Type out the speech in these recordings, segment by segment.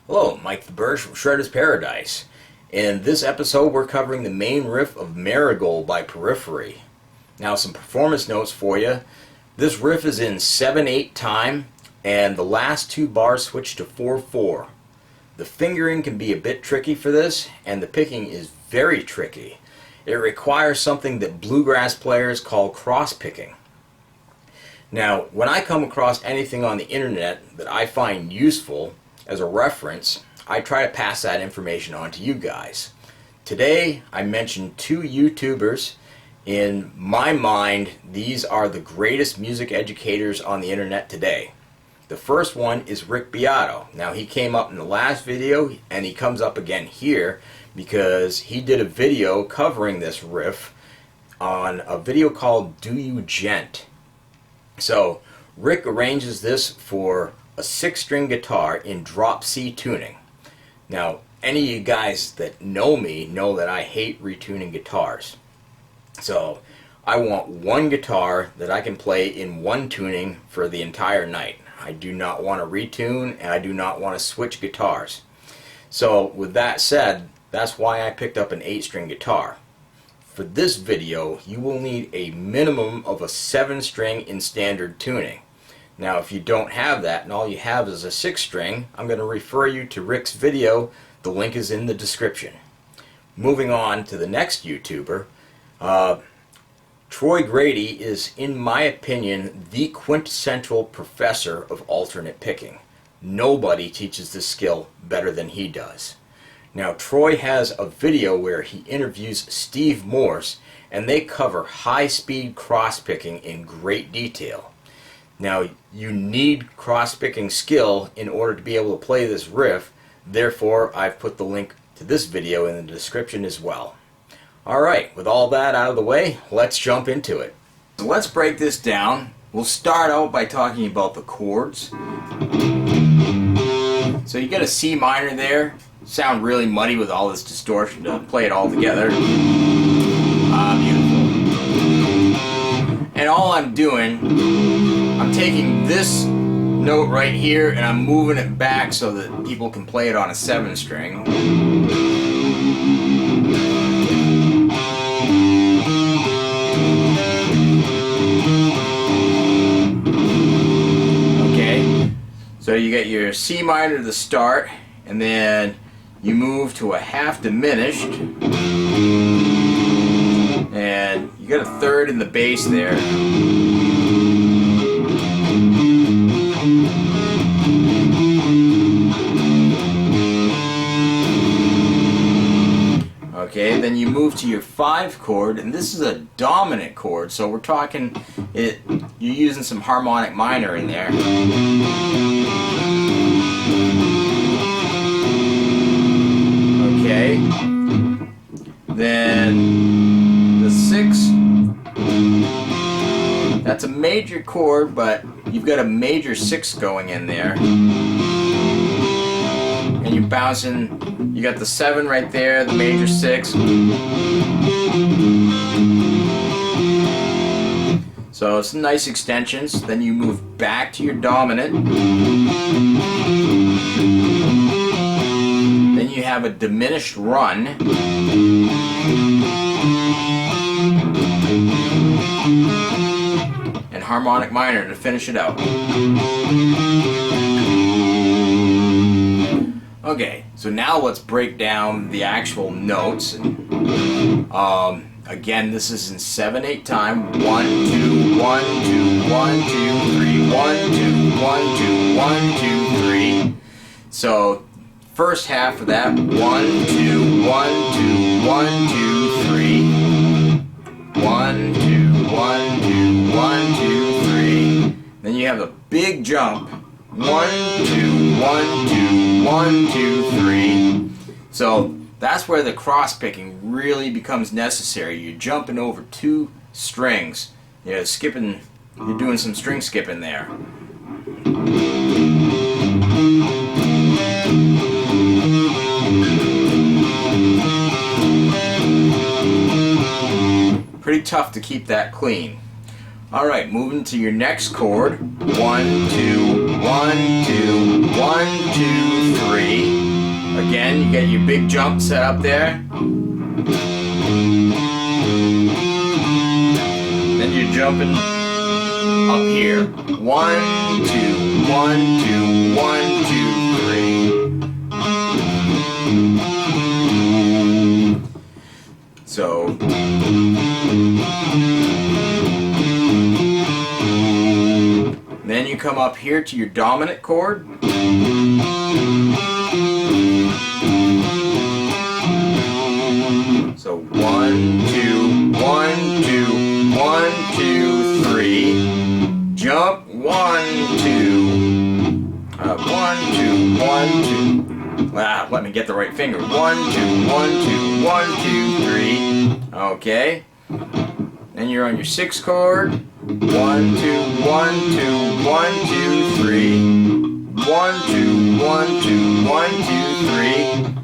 Hello, Mike the Birch from Shredder's Paradise. In this episode, we're covering the main riff of Marigold by Periphery. Now, some performance notes for you. This riff is in 7/8 time, and the last two bars switch to 4/4. The fingering can be a bit tricky for this, and the picking is very tricky. It requires something that bluegrass players call cross-picking. Now, when I come across anything on the internet that I find useful as a reference, I try to pass that information on to you guys. Today, I mentioned two YouTubers. In my mind, these are the greatest music educators on the internet today. The first one is Rick Beato. Now, he came up in the last video, and he comes up again here because he did a video covering this riff on a video called Do You Gent. So, Rick arranges this for a 6-string guitar in drop C tuning. Now, any of you guys that know me know that I hate retuning guitars. So, I want one guitar that I can play in one tuning for the entire night. I do not want to retune, and I do not want to switch guitars. So, with that said, that's why I picked up an 8-string guitar. For this video, you will need a minimum of a 7-string in standard tuning. Now, if you don't have that and all you have is a 6-string, I'm going to refer you to Rick's video. The link is in the description. Moving on to the next YouTuber, Troy Grady is, in my opinion, the quintessential professor of alternate picking. Nobody teaches this skill better than he does. Now, Troy has a video where he interviews Steve Morse, and they cover high-speed cross-picking in great detail. Now, you need cross-picking skill in order to be able to play this riff. Therefore, I've put the link to this video in the description as well. Alright, with all that out of the way, let's jump into it. So let's break this down. We'll start out by talking about the chords. So you get a C minor there. Sound really muddy with all this distortion to play it all together. Beautiful. And all I'm doing, I'm taking this note right here and I'm moving it back so that people can play it on a 7-string. Okay, so you get your C minor to the start, and then you move to a half diminished, and you get a third in the bass there. Okay, then you move to your 5 chord, and this is a dominant chord, so we're talking you're using some harmonic minor in there. Okay, then the 6, that's a major chord, but you've got a major 6 going in there, and you're bouncing. You got the 7 right there, the major 6. So it's nice extensions. Then you move back to your dominant. Then you have a diminished run. And harmonic minor to finish it out. Okay, so now let's break down the actual notes. Again, this is in 7/8 time. 1, 2, 1, 2, 1, 2, 3, 1, 2, 1, 2, 1, 2, 3. So first half of that, 1, 2, 1, 2, 1, 2, 3. 1, 2, 1, 2, 1, 2, 3. Then you have a big jump. 1, 2, 1, 2, 1, 2, 3. So that's where the cross picking really becomes necessary. You're jumping over 2 strings. You're doing some string skipping there. pretty tough to keep that clean. Alright, moving to your next chord. 1, 2, 1, 2, 1, 2, 3. Again, you get your big jump set up there. Then you're jumping up here. 1, 2, 1, 2, 1, 2, 3. So then you come up here to your dominant chord. So 1, 2, 1, 2, 1, 2, 3. Jump 1, 2. 1, 2, 1, 2. Let me get the right finger. 1, 2, 1, 2, 1, 2, 3. Okay. Then you're on your 6th chord. 1, 2, 1, 2, 1, 2, 3. 1, 2, 1, 2, 1, 2, 3.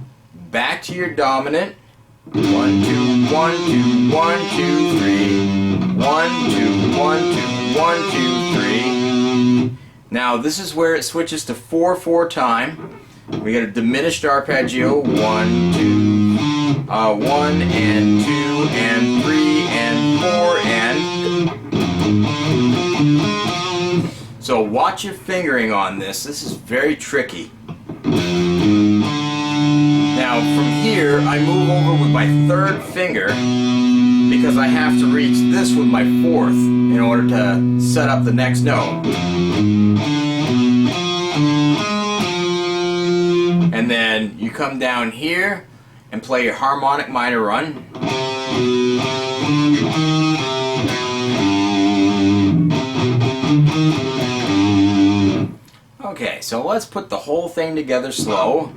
Back to your dominant. 1, 2, 1, 2, 1, 2, 3. 1, 2, 1, 2, 1, 2, 3. Now this is where it switches to 4/4 time. We got a diminished arpeggio. 1, 2, 1 and 2 and 3 and 4 and. So watch your fingering on this. This is very tricky. Now from here I move over with my 3rd finger because I have to reach this with my 4th in order to set up the next note. And then you come down here and play your harmonic minor run. Okay, so let's put the whole thing together slow.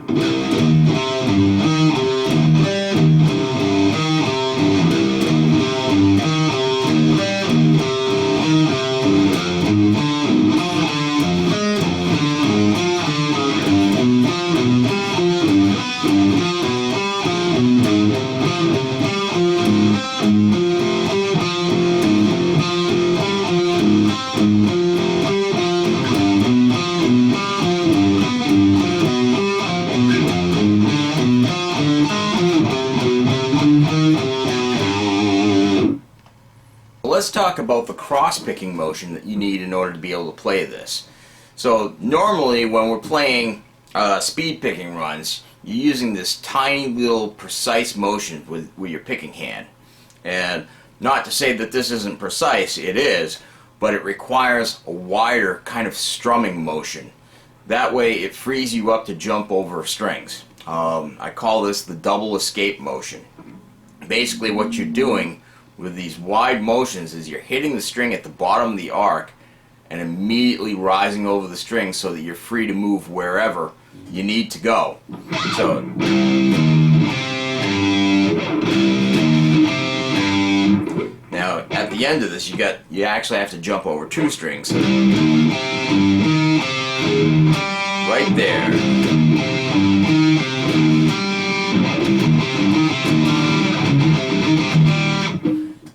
Let's talk about the cross-picking motion that you need in order to be able to play this. So normally when we're playing speed picking runs, you're using this tiny little precise motion with your picking hand. And not to say that this isn't precise, it is, but it requires a wider kind of strumming motion. That way it frees you up to jump over strings. I call this the double escape motion. Basically what you're doing with these wide motions is you're hitting the string at the bottom of the arc and immediately rising over the string so that you're free to move wherever you need to go. So now at the end of this you actually have to jump over 2 strings. Right there.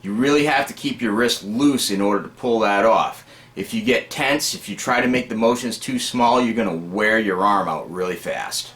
You really have to keep your wrist loose in order to pull that off. If you get tense, if you try to make the motions too small, you're going to wear your arm out really fast.